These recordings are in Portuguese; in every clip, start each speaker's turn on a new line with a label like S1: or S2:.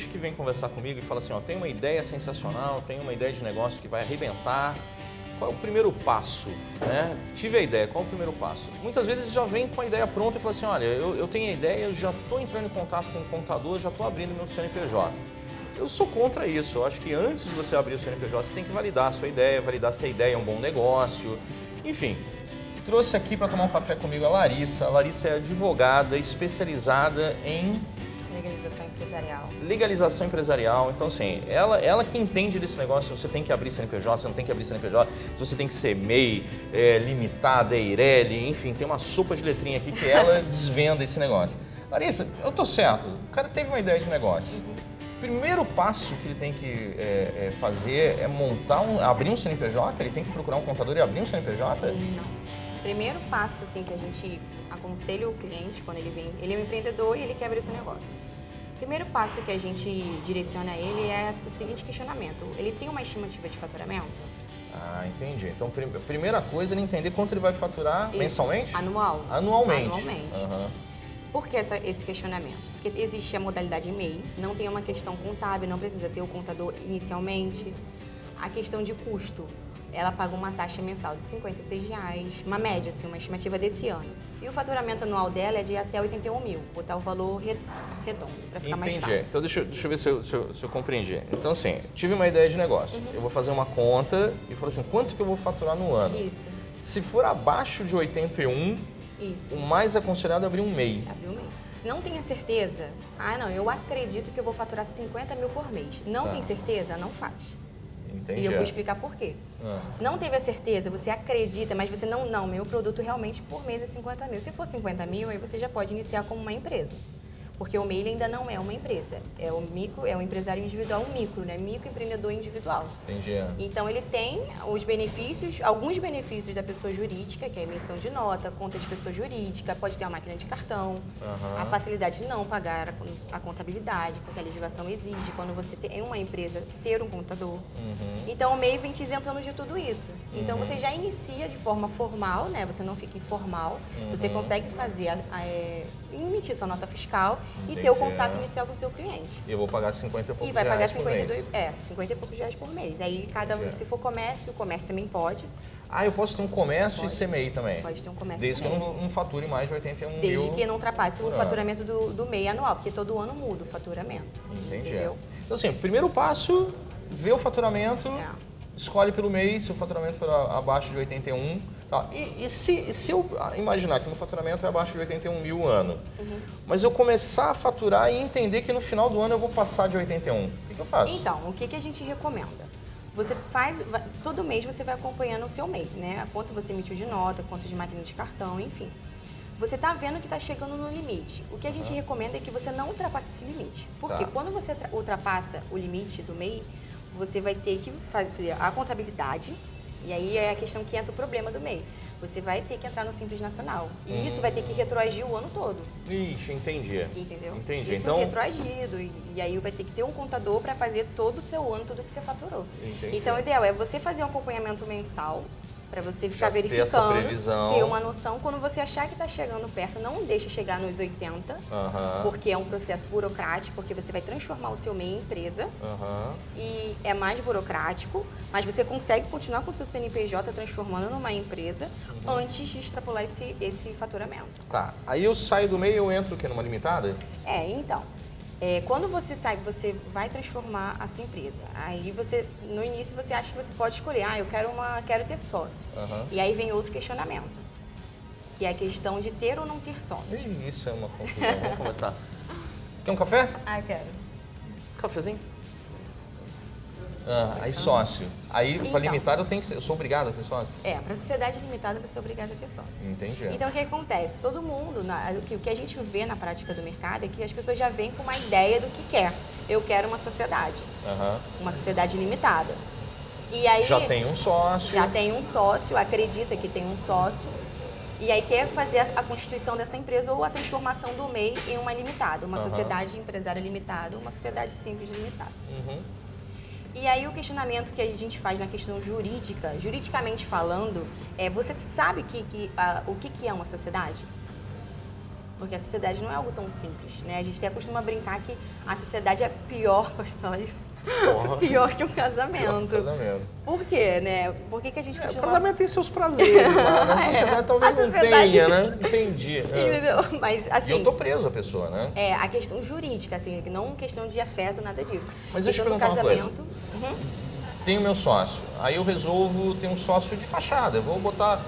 S1: gente que vem conversar comigo e fala assim, ó, tem uma ideia sensacional, tem uma ideia de negócio que vai arrebentar, qual é o primeiro passo? Né? Tive a ideia, qual é o primeiro passo? Muitas vezes já vem com a ideia pronta e fala assim, olha, eu tenho a ideia, eu já estou entrando em contato com o contador, já estou abrindo meu CNPJ. Eu sou contra isso, eu acho que antes de você abrir o CNPJ, você tem que validar a sua ideia, validar se a ideia é um bom negócio, enfim. Trouxe aqui para tomar um café comigo a Larissa. A Larissa é advogada especializada em
S2: Legalização empresarial.
S1: Legalização empresarial. Então, assim, ela que entende desse negócio, se você tem que abrir CNPJ, se não tem que abrir CNPJ, se você tem que ser MEI, limitada, EIRELI, enfim, tem uma sopa de letrinha aqui que ela desvenda esse negócio. Larissa, eu tô certo, o cara teve uma ideia de negócio. O primeiro passo que ele tem que fazer é abrir um CNPJ? Ele tem que procurar um contador e abrir um CNPJ?
S2: Não. Primeiro passo assim, que a gente aconselha o cliente quando ele vem, ele é um empreendedor e ele quer abrir seu negócio. Primeiro passo que a gente direciona a ele é o seguinte questionamento: ele tem uma estimativa de faturamento?
S1: Ah, entendi. Então, a primeira coisa é ele entender quanto ele vai faturar mensalmente?
S2: Anualmente.
S1: Anualmente. Uhum.
S2: Por que esse questionamento? Porque existe a modalidade MEI, não tem uma questão contábil, não precisa ter o contador inicialmente. A questão de custo, ela paga uma taxa mensal de R$56, uma média, assim, uma estimativa desse ano. E o faturamento anual dela é de até 81 mil, botar o valor redondo, para ficar mais fácil.
S1: Então, deixa eu ver se eu compreendi. Então, assim, tive uma ideia de negócio. Eu vou fazer uma conta e falo assim, quanto que eu vou faturar no ano?
S2: Isso.
S1: Se for abaixo de 81,
S2: isso,
S1: o mais aconselhado é abrir um MEI.
S2: Abrir um MEI. Se não tem a certeza, eu acredito que eu vou faturar 50 mil por mês. Não tem certeza? Não faz.
S1: Entendi.
S2: E eu vou explicar por quê. Não teve a certeza, você acredita, mas você não, meu produto realmente por mês é 50 mil. Se for 50 mil, aí você já pode iniciar como uma empresa. Porque o MEI ainda não é uma empresa. É um empresário individual, um micro, né? Microempreendedor individual.
S1: Entendi.
S2: Então ele tem os benefícios, alguns benefícios da pessoa jurídica, que é a emissão de nota, conta de pessoa jurídica, pode ter uma máquina de cartão, a facilidade de não pagar a contabilidade, porque a legislação exige, quando você tem uma empresa, ter um contador. Então o MEI vem te isentando de tudo isso. Então você já inicia de forma formal, né? Você não fica informal, você consegue fazer, emitir sua nota fiscal e ter o contato inicial com o seu cliente.
S1: E eu vou pagar 50 e poucos
S2: e vai pagar
S1: reais por mês.
S2: 50 e poucos reais por mês. Aí se for comércio, o comércio também pode.
S1: Ah, eu posso ter um comércio e ser MEI também?
S2: Pode ter um comércio
S1: desde
S2: também.
S1: que eu não fature mais de 81 mil.
S2: Desde que não ultrapasse o faturamento do MEI anual, porque todo ano muda o faturamento.
S1: Entendi.
S2: Entendeu?
S1: Então, assim, primeiro passo, ver o faturamento, escolhe pelo mês, se o faturamento for abaixo de 81. Tá. E se eu imaginar que meu faturamento é abaixo de 81 mil ano, mas eu começar a faturar e entender que no final do ano eu vou passar de 81, o que eu faço?
S2: Então, o que a gente recomenda? Você todo mês você vai acompanhando o seu mês, né? Quanto você emitiu de nota, quanto de máquina de cartão, enfim. Você está vendo que está chegando no limite. O que a gente recomenda é que você não ultrapasse esse limite. Porque quando você ultrapassa o limite do MEI, você vai ter que fazer a contabilidade. E aí é a questão que entra o problema do MEI. Você vai ter que entrar no Simples Nacional. E isso vai ter que retroagir o ano todo.
S1: Ixi, entendi.
S2: Entendeu?
S1: Entendi.
S2: Isso
S1: Então,
S2: retroagido. E aí vai ter que ter um contador para fazer todo o seu ano, tudo que você faturou.
S1: Entendi.
S2: Então, o ideal é você fazer um acompanhamento mensal, para você ficar
S1: ter
S2: verificando,
S1: essa previsão.
S2: ter uma noção. Quando você achar que está chegando perto, não deixa chegar nos 80, porque é um processo burocrático, porque você vai transformar o seu MEI em empresa e é mais burocrático, mas você consegue continuar com o seu CNPJ transformando numa empresa antes de extrapolar esse faturamento.
S1: Tá, aí eu saio do MEI e eu entro o quê? Numa limitada?
S2: Então... quando você sai, você vai transformar a sua empresa. Aí no início você acha que você pode escolher, eu quero ter sócio. E aí vem outro questionamento, que é a questão de ter ou não ter sócio.
S1: Isso é uma confusão, vamos começar. Quer um café?
S2: Quero.
S1: Cafezinho? Aí sócio. Aí para limitada eu sou obrigado a ter sócio?
S2: Para sociedade limitada você é obrigado a ter sócio.
S1: Entendi.
S2: Então o que acontece? Todo mundo, o que a gente vê na prática do mercado é que as pessoas já vêm com uma ideia do que quer. Eu quero uma sociedade. Uma sociedade limitada. E aí,
S1: já tem um sócio.
S2: Já tem um sócio, acredita que tem um sócio. E aí quer fazer a constituição dessa empresa ou a transformação do MEI em uma limitada. Uma sociedade empresária limitada, uma sociedade simples limitada. E aí o questionamento que a gente faz na questão jurídica, juridicamente falando, você sabe o que é uma sociedade? Porque a sociedade não é algo tão simples, né? A gente até costuma brincar que a sociedade é pior, pode falar isso?
S1: Porra.
S2: Pior que um casamento.
S1: Pior que um casamento.
S2: Por quê, né? Por que a gente
S1: O
S2: costuma...
S1: casamento tem seus prazeres lá, né? A sociedade talvez não tenha, né? Entendi.
S2: Entendeu? Mas, assim...
S1: E eu tô preso a pessoa, né?
S2: É, a questão jurídica, assim, não questão de afeto, nada disso.
S1: Mas deixa eu perguntar uma coisa. Tenho meu sócio, aí eu resolvo ter um sócio de fachada, eu vou dar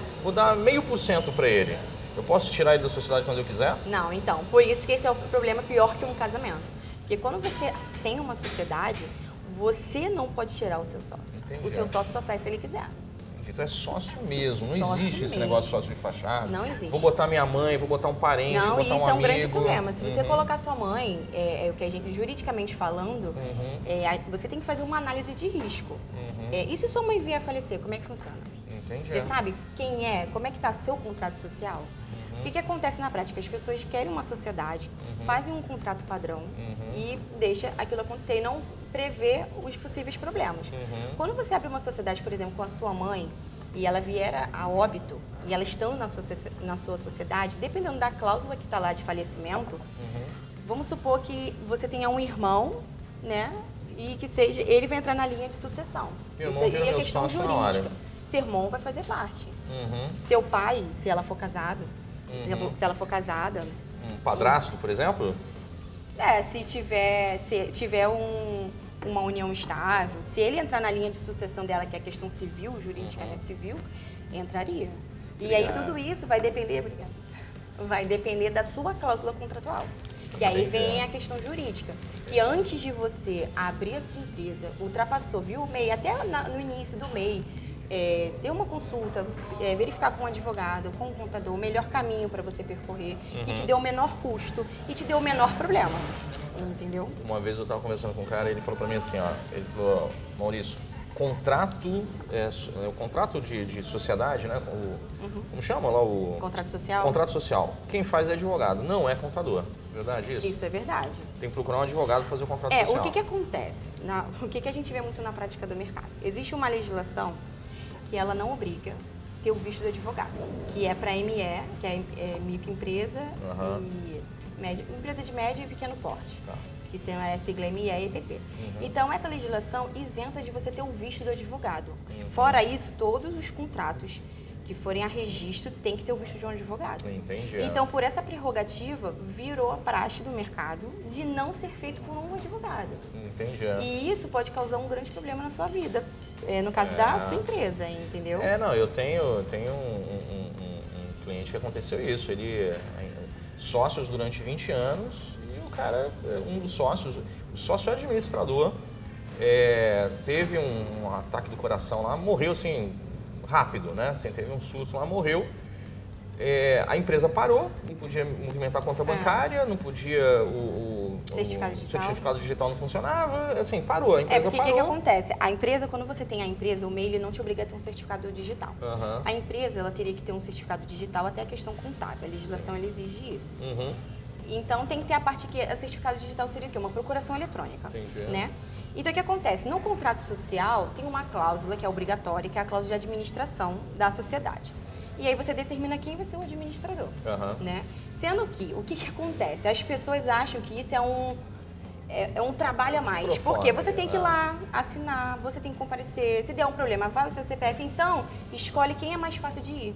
S1: 0,5% para ele. Eu posso tirar ele da sociedade quando eu quiser?
S2: Não, então, por isso que esse é o problema pior que um casamento. Porque quando você tem uma sociedade, você não pode tirar o seu sócio.
S1: Entendi.
S2: O seu sócio só sai se ele quiser.
S1: Então é sócio mesmo, não
S2: Sócio
S1: existe esse
S2: mesmo.
S1: negócio de sócio de fachada.
S2: Não existe.
S1: Vou botar minha mãe, vou botar um parente,
S2: Não,
S1: vou
S2: e
S1: botar
S2: isso
S1: um
S2: é um
S1: amigo.
S2: grande problema. Se você colocar sua mãe, o que a gente, juridicamente falando, você tem que fazer uma análise de risco. E se sua mãe vier a falecer, como é que funciona?
S1: Entendi.
S2: Você sabe quem é, como é que está seu contrato social? O que acontece na prática? As pessoas querem uma sociedade, fazem um contrato padrão e deixa aquilo acontecer e não prevê os possíveis problemas. Quando você abre uma sociedade, por exemplo, com a sua mãe e ela vier a óbito e ela estando na sua sociedade, dependendo da cláusula que está lá de falecimento, vamos supor que você tenha um irmão, né? E que seja, ele vai entrar na linha de sucessão.
S1: Meu
S2: Isso
S1: irmão
S2: aí
S1: vira
S2: é
S1: meu
S2: questão
S1: sócio na hora.
S2: jurídica. Seu irmão vai fazer parte. Seu pai, se ela for casada, se ela for casada.
S1: Um padrasto, por exemplo?
S2: Se tiver uma união estável, se ele entrar na linha de sucessão dela, que é a questão civil, jurídica, né, civil, entraria. E aí tudo isso vai depender, vai depender da sua cláusula contratual. Que aí vem a questão jurídica. Que antes de você abrir a sua empresa, ultrapassou, viu o MEI, até no início do MEI, ter uma consulta, verificar com um advogado, com um contador, o melhor caminho para você percorrer, que te dê o menor custo e te dê o menor problema. Entendeu?
S1: Uma vez eu estava conversando com um cara e ele falou para mim assim, ó, ele falou, Maurício, o contrato de sociedade, né? Como chama lá o...
S2: Contrato social?
S1: Contrato social. Quem faz é advogado, não é contador. Verdade isso?
S2: Isso é verdade.
S1: Tem que procurar um advogado para fazer o contrato social.
S2: O que acontece? O que a gente vê muito na prática do mercado? Existe uma legislação que ela não obriga ter o visto do advogado, que é para ME, que é microempresa e empresa de médio e pequeno porte.
S1: Tá.
S2: Que são a sigla ME e EPP. Então, essa legislação isenta de você ter o visto do advogado. Fora isso, todos os contratos que forem a registro têm que ter o visto de um advogado.
S1: Entendi.
S2: Então, por essa prerrogativa, virou a praxe do mercado de não ser feito por um advogado.
S1: Entendi.
S2: E isso pode causar um grande problema na sua vida, no caso da sua empresa, entendeu?
S1: Eu tenho um cliente que aconteceu isso. Ele sócios durante 20 anos e o cara, um dos sócios, o sócio administrador, teve um ataque do coração lá, morreu assim, rápido, né? Assim, teve um surto lá, morreu. A empresa parou, não podia movimentar a conta bancária, não podia o certificado digital não funcionava, assim, parou, a empresa parou.
S2: O que acontece? A empresa, quando você tem a empresa, o MEI ele não te obriga a ter um certificado digital. A empresa, ela teria que ter um certificado digital até a questão contábil, a legislação ela exige isso. Então tem que ter a parte que o certificado digital seria o quê? Uma procuração eletrônica. Entendi. Né? Então o que acontece? No contrato social tem uma cláusula que é obrigatória, que é a cláusula de administração da sociedade. E aí você determina quem vai ser o administrador, né? Sendo que, o que acontece? As pessoas acham que isso é um trabalho a mais. Porque você tem que ir lá, assinar, você tem que comparecer. Se der um problema, vai o seu CPF. Então, escolhe quem é mais fácil de ir.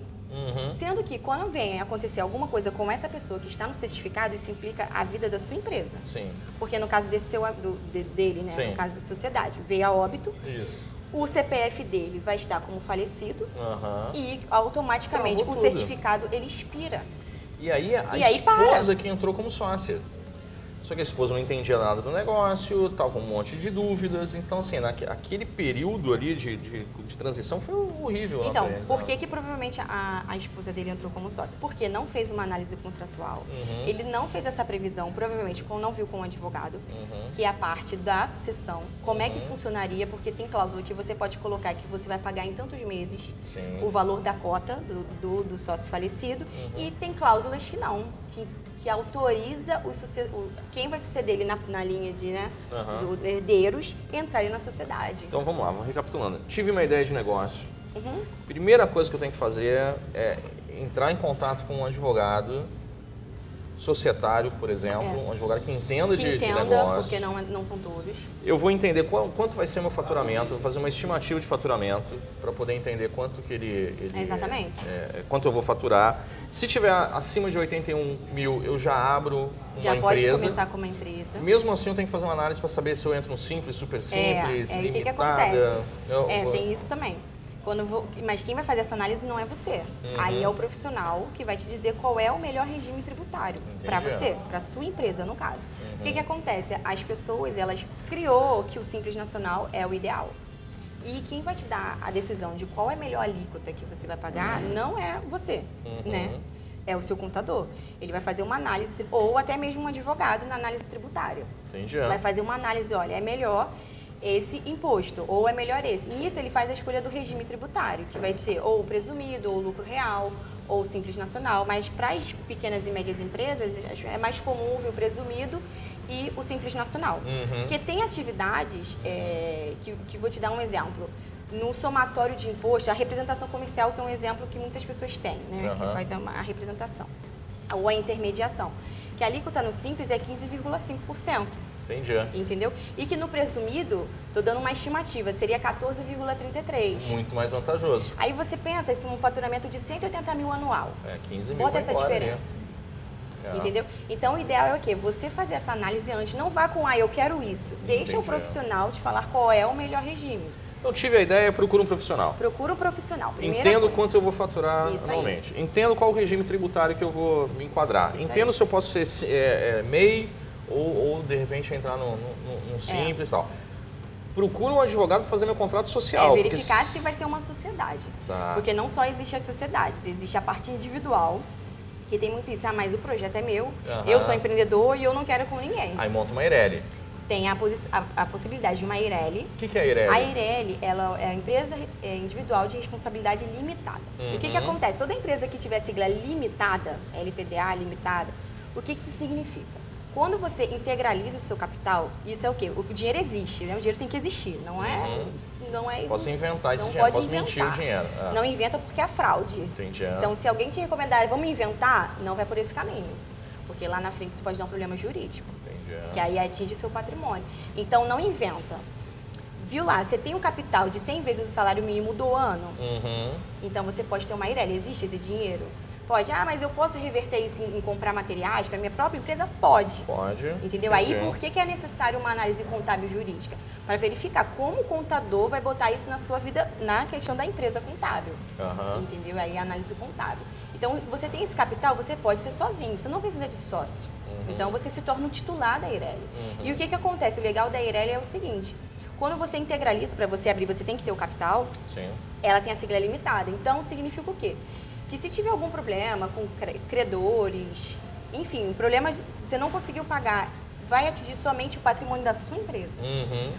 S2: Sendo que, quando vem acontecer alguma coisa com essa pessoa que está no certificado, isso implica a vida da sua empresa.
S1: Sim.
S2: Porque no caso dele, né?
S1: Sim.
S2: No caso da sociedade, veio a óbito.
S1: Isso.
S2: O CPF dele vai estar como falecido e automaticamente o certificado ele expira.
S1: E aí a esposa que entrou como sócia. Só que a esposa não entendia nada do negócio, tal, com um monte de dúvidas. Então, assim, aquele período ali de transição foi horrível.
S2: Então, por que provavelmente a esposa dele entrou como sócia? Porque não fez uma análise contratual, ele não fez essa previsão, provavelmente não viu com um advogado, que é a parte da sucessão, como é que funcionaria, porque tem cláusula que você pode colocar que você vai pagar em tantos meses o valor da cota do sócio falecido, e tem cláusulas que não, que autoriza quem vai suceder ele na linha de dos herdeiros entrarem na sociedade.
S1: Então vamos lá, vamos recapitulando. Tive uma ideia de negócio. Primeira coisa que eu tenho que fazer é entrar em contato com um advogado societário, por exemplo, um advogado que entenda de negócios.
S2: Porque não são todos.
S1: Eu vou entender quanto vai ser meu faturamento, vou fazer uma estimativa de faturamento para poder entender quanto que ele
S2: Exatamente.
S1: Quanto eu vou faturar. Se tiver acima de 81 mil, eu já abro uma empresa.
S2: Já pode começar com uma empresa.
S1: Mesmo assim, eu tenho que fazer uma análise para saber se eu entro no simples, super simples, limitada.
S2: O que acontece? Tem isso também. Mas quem vai fazer essa análise não é você. Aí é o profissional que vai te dizer qual é o melhor regime tributário para você, para sua empresa, no caso. O que acontece? As pessoas, elas criou que o Simples Nacional é o ideal. E quem vai te dar a decisão de qual é a melhor alíquota que você vai pagar não é você, né? É o seu contador. Ele vai fazer uma análise, ou até mesmo um advogado na análise tributária.
S1: Entendi.
S2: Vai fazer uma análise, olha, é melhor esse imposto, ou é melhor esse. Nisso ele faz a escolha do regime tributário, que vai ser ou o presumido, ou o lucro real, ou o Simples Nacional. Mas para as pequenas e médias empresas, é mais comum ver o presumido e o Simples Nacional. Porque tem atividades, que vou te dar um exemplo. No somatório de imposto, a representação comercial, que é um exemplo que muitas pessoas têm, né? Que faz a representação. Ou a intermediação. Que a alíquota no Simples é 15,5%.
S1: Entendi.
S2: Entendeu? E que no presumido, tô dando uma estimativa, seria 14,33%.
S1: Muito mais vantajoso.
S2: Aí você pensa que um faturamento de 180 mil anual.
S1: 15 mil.
S2: Bota essa diferença. Entendeu? Então o ideal é o quê? Você fazer essa análise antes. Não vá com, eu quero isso. Deixa o profissional te falar qual é o melhor regime.
S1: Então, tive a ideia, procura um profissional.
S2: Procura um profissional.
S1: Entendo quanto eu vou faturar anualmente. Entendo qual o regime tributário que eu vou me enquadrar. Entendo se eu posso ser MEI ou de repente entrar num simples e tal. Procura um advogado para fazer meu contrato social.
S2: Verificar se vai ser uma sociedade. Porque não só existe as sociedades, existe a parte individual, que tem muito isso. Mas o projeto é meu, eu sou empreendedor e eu não quero com ninguém.
S1: Aí monta uma Eireli.
S2: Tem a possibilidade de uma Eireli.
S1: O que é a Eireli?
S2: A Eireli, ela é a empresa individual de responsabilidade limitada. E o que acontece? Toda empresa que tiver sigla limitada, LTDA, limitada, o que isso significa? Quando você integraliza o seu capital, isso é o quê? O dinheiro existe, né? O dinheiro tem que existir, não é...
S1: Posso inventar esse dinheiro, posso mentir o dinheiro.
S2: Não inventa porque é fraude.
S1: Entendi.
S2: Então, se alguém te recomendar, vamos inventar, não vai por esse caminho. Porque lá na frente isso pode dar um problema jurídico. Entendi. Que aí atinge seu patrimônio. Então, não inventa. Viu lá, você tem um capital de 100 vezes o salário mínimo do ano. Então, você pode ter uma Eireli. Existe esse dinheiro? Pode. Mas eu posso reverter isso em comprar materiais para minha própria empresa? Pode.
S1: Pode.
S2: Entendeu? Entendi. Aí, por que é necessário uma análise contábil jurídica? Para verificar como o contador vai botar isso na sua vida, na questão da empresa contábil. Entendeu? Aí, a análise contábil. Então, você tem esse capital, você pode ser sozinho, você não precisa de sócio. Então, você se torna um titular da Eireli. E o que acontece? O legal da Eireli é o seguinte, quando você integraliza, para você abrir, você tem que ter o capital, ela tem a sigla limitada. Então, significa o quê? Que se tiver algum problema com credores, enfim, problema, você não conseguiu pagar, vai atingir somente o patrimônio da sua empresa.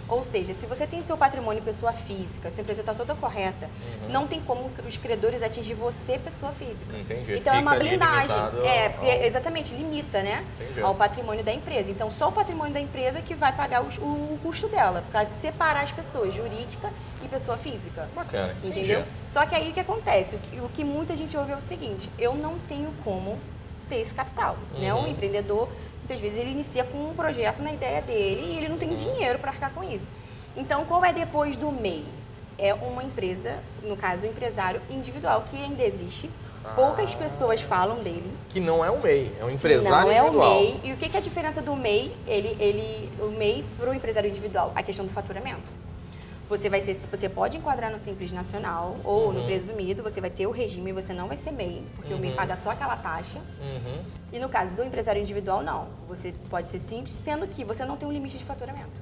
S2: Ou seja, se você tem seu patrimônio pessoa física, sua empresa está toda correta, não tem como os credores atingir você, pessoa física.
S1: Entendi.
S2: Então é uma blindagem. Porque
S1: exatamente,
S2: limita, né? Ao patrimônio da empresa. Então só o patrimônio da empresa que vai pagar o custo dela, para separar as pessoas, jurídica e pessoa física.
S1: Bacana.
S2: Entendeu? Só que aí o que acontece? O que muita gente ouve é o seguinte, eu não tenho como ter esse capital, né? Um empreendedor, muitas vezes ele inicia com um projeto na ideia dele e ele não tem dinheiro para arcar com isso. Então, qual é depois do MEI? É uma empresa, no caso, um empresário individual, que ainda existe. Poucas pessoas falam dele.
S1: Que não é um MEI, é um empresário individual.
S2: Não é o MEI. E o que é a diferença do MEI, o MEI para o empresário individual? A questão do faturamento. Você pode enquadrar no Simples Nacional ou no presumido, você vai ter o regime, você não vai ser MEI, porque o MEI paga só aquela taxa. E no caso do empresário individual, não. Você pode ser simples, sendo que você não tem um limite de faturamento.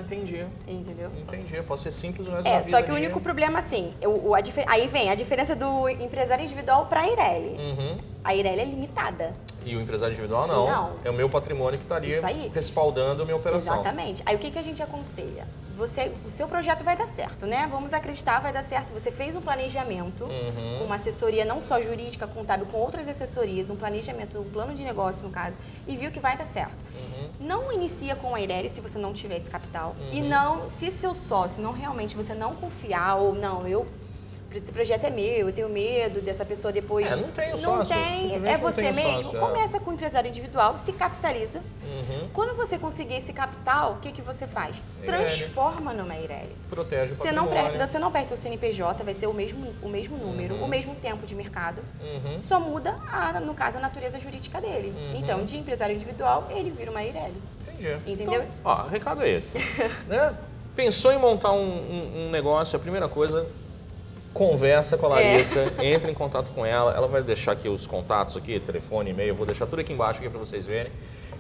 S1: Entendi.
S2: Entendeu?
S1: Entendi. Eu posso ser simples o resto da vida.
S2: Só que o único problema, assim, aí vem a diferença do empresário individual para a Eireli. A Eireli é limitada.
S1: E o empresário individual não. É o meu patrimônio que estaria respaldando a minha operação.
S2: Exatamente. Aí o que a gente aconselha? O seu projeto vai dar certo, né? Vamos acreditar, vai dar certo. Você fez um planejamento com uma assessoria não só jurídica, contábil, com outras assessorias, um planejamento, um plano de negócio, no caso, e viu que vai dar certo. Não inicia com a Eireli se você não tiver esse capital. E não, se seu sócio não realmente você não confiar ou não, esse projeto é meu, eu tenho medo dessa pessoa depois...
S1: não tem o
S2: Não
S1: sócio.
S2: tem, é você mesmo.
S1: Sócio,
S2: Começa com o empresário individual, se capitaliza. Quando você conseguir esse capital, o que você faz? Transforma numa Eireli.
S1: Protege o patrimônio.
S2: Você não perde seu CNPJ, vai ser o mesmo número, o mesmo tempo de mercado. Só muda, no caso, a natureza jurídica dele. Então, de empresário individual, ele vira uma Eireli.
S1: Entendi.
S2: Entendeu?
S1: Então, o recado é esse. Né? Pensou em montar um negócio, a primeira coisa, conversa com a Larissa, entre em contato com ela vai deixar aqui os contatos, aqui, telefone, e-mail, eu vou deixar tudo aqui embaixo para vocês verem.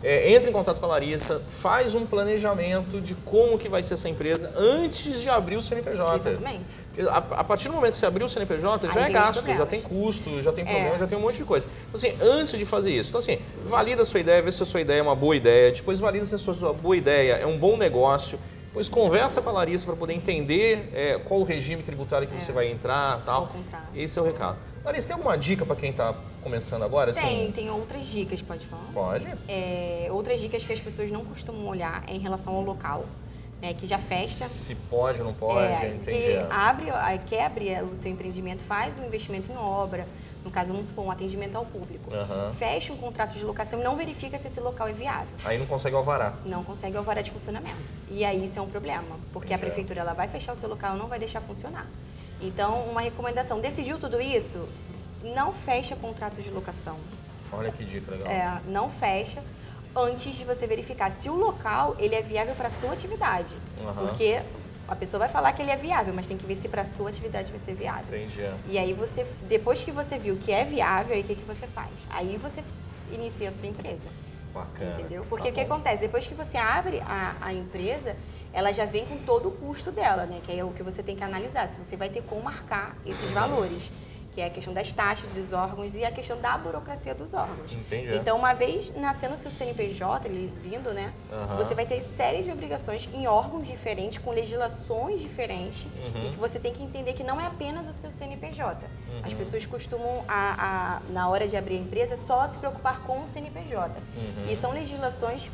S1: Entre em contato com a Larissa, faz um planejamento de como que vai ser essa empresa antes de abrir o CNPJ.
S2: Exatamente.
S1: A partir do momento que você abrir o CNPJ, já é gasto, já tem custo, já tem problema, já tem um monte de coisa. Então, assim, antes de fazer isso, então, assim, valida a sua ideia, vê se a sua ideia é uma boa ideia, depois valida se a sua boa ideia é um bom negócio, depois conversa com a Larissa para poder entender qual o regime tributário que você vai entrar e tal. Esse é o recado. Larissa, tem alguma dica para quem está começando agora? Assim?
S2: Tem outras dicas, pode falar?
S1: Pode.
S2: Outras dicas que as pessoas não costumam olhar é em relação ao local, né, que já fecha.
S1: Se pode ou não pode, entendi.
S2: Quer abrir o seu empreendimento, faz um investimento em obra, no caso, vamos supor, um atendimento ao público. Fecha um contrato de locação e não verifica se esse local é viável.
S1: Aí não consegue alvará.
S2: Não consegue alvará de funcionamento. E aí isso é um problema, porque a prefeitura ela vai fechar o seu local e não vai deixar funcionar. Então, uma recomendação, decidiu tudo isso? Não fecha contrato de locação.
S1: Olha que dica legal.
S2: Não fecha antes de você verificar se o local ele é viável para a sua atividade. Porque a pessoa vai falar que ele é viável, mas tem que ver se para a sua atividade vai ser viável.
S1: Entendi.
S2: E aí você, depois que você viu que é viável, aí o que você faz? Aí você inicia a sua empresa.
S1: Bacana.
S2: Entendeu? Porque o que acontece? Depois que você abre a empresa, ela já vem com todo o custo dela, né? Que é o que você tem que analisar, se você vai ter como marcar esses valores. Que é a questão das taxas dos órgãos e a questão da burocracia dos órgãos.
S1: Entendi.
S2: Então, uma vez nascendo o seu CNPJ, ele vindo, né? Você vai ter série de obrigações em órgãos diferentes, com legislações diferentes, e que você tem que entender que não é apenas o seu CNPJ. As pessoas costumam, na hora de abrir a empresa, só se preocupar com o CNPJ. E são legislações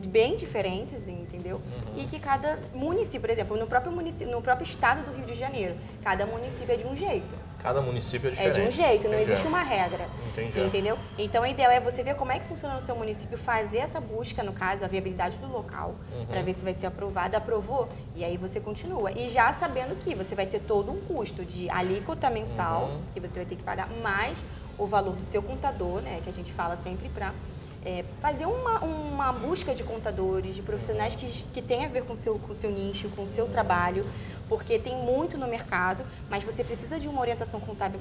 S2: bem diferentes, entendeu? E que cada município, por exemplo, no próprio estado do Rio de Janeiro, cada município é de um jeito.
S1: Cada município é diferente.
S2: É de um jeito, não existe uma regra.
S1: Entendi.
S2: Entendeu? Então, o ideal é você ver como é que funciona no seu município, fazer essa busca, no caso, a viabilidade do local, para ver se vai ser aprovado. Aprovou, e aí você continua. E já sabendo que você vai ter todo um custo de alíquota mensal, que você vai ter que pagar, mais o valor do seu contador, né, que a gente fala sempre para fazer uma busca de contadores, de profissionais que tem a ver com o seu nicho, com o seu trabalho, porque tem muito no mercado, mas você precisa de uma orientação contábil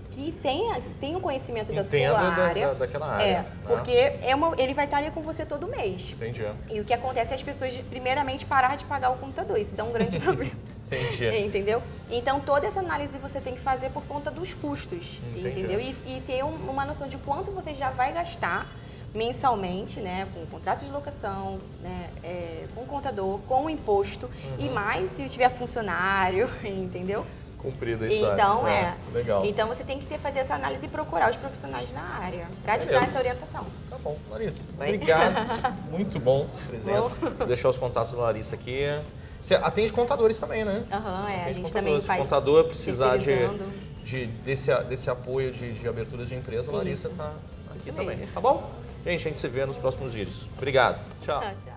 S2: que tenha um conhecimento da sua área.
S1: Daquela área.
S2: Porque ele vai estar ali com você todo mês.
S1: Entendi.
S2: E o que acontece é as pessoas, primeiramente, parar de pagar o contador. Isso dá um grande problema.
S1: Entendi.
S2: Entendeu? Então, toda essa análise você tem que fazer por conta dos custos.
S1: Entendi.
S2: Entendeu? E ter uma noção de quanto você já vai gastar mensalmente, né, com contrato de locação, né, com contador, com imposto, e mais se tiver funcionário, entendeu?
S1: Cumprida a história.
S2: Então,
S1: legal.
S2: Então, você tem que fazer essa análise e procurar os profissionais na área para te dar essa orientação.
S1: Tá bom, Larissa. Obrigado. Muito bom a presença. Vou deixar os contatos da Larissa aqui. Você atende contadores também, né?
S2: A gente também faz.
S1: Se o contador precisar desse apoio de abertura de empresa, a Larissa está aqui também. Tá bom? Gente, a gente se vê nos próximos vídeos. Obrigado. Tchau.
S2: Tchau.